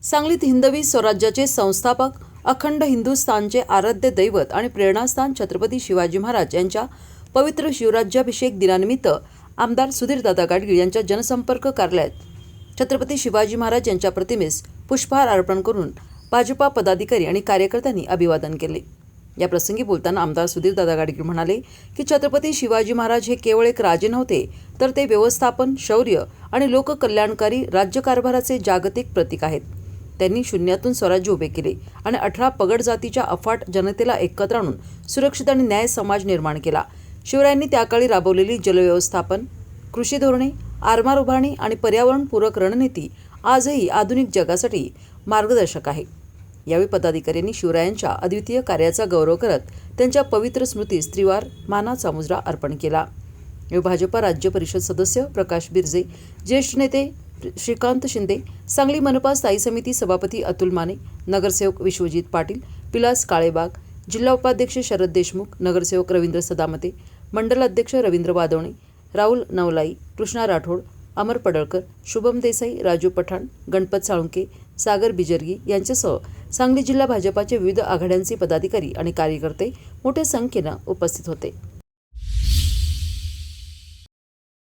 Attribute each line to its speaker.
Speaker 1: सांगलीत हिंदवी स्वराज्याचे संस्थापक, अखंड हिंदुस्थानचे आराध्य दैवत आणि प्रेरणास्थान छत्रपती शिवाजी महाराज यांच्या पवित्र शिवराज्याभिषेक दिनानिमित्त आमदार सुधीरदादा गाडगीळ यांच्या जनसंपर्क कार्यालयात छत्रपती शिवाजी महाराज यांच्या प्रतिमेस पुष्पहार अर्पण करून भाजपा पदाधिकारी आणि कार्यकर्त्यांनी अभिवादन केले। या प्रसंगी बोलताना आमदार सुधीरदादा गाडगीळ म्हणाले की छत्रपती शिवाजी महाराज हे केवळ एक राजे नव्हते, तर ते व्यवस्थापन, शौर्य आणि लोककल्याणकारी राज्यकारभाराचे जागतिक प्रतीक आहेत। त्यांनी शून्यातून स्वराज्य उभे केले आणि 18 पगड जातीच्या अफाट जनतेला एकत्र आणून सुरक्षित आणि न्याय समाज निर्माण केला। शिवरायांनी त्याकाळी राबवलेली जलव्यवस्थापन, कृषी धोरणे, आरमार उभारणी आणि पर्यावरणपूरक रणनीती आजही आधुनिक जगासाठी मार्गदर्शक आहे। यावेळी पदाधिकाऱ्यांनी शिवरायांच्या अद्वितीय कार्याचा गौरव करत त्यांच्या पवित्र स्मृतीस त्रिवार मानाचा मुजरा अर्पण केला। भाजपा राज्य परिषद सदस्य प्रकाश बिरजे, ज्येष्ठ नेते श्रीकांत शिंदे, सांगली मनपा स्थायी समिती सभापती अतुल माने, नगरसेवक विश्वजित पाटील, पिलास काळेबाग, जिल्हा उपाध्यक्ष शरद देशमुख, नगरसेवक रवींद्र सदामते, मंडल अध्यक्ष रवींद्र वादवणे, राहुल नवलाई, कृष्णा राठोड, अमर पडळकर, शुभम देसाई, राजू पठाण, गणपत साळुंके, सागर बिजरगी यांच्यासह सांगली जिल्हा भाजपाचे विविध आघाड्यांचे पदाधिकारी आणि कार्यकर्ते मोठ्या संख्येने उपस्थित होते।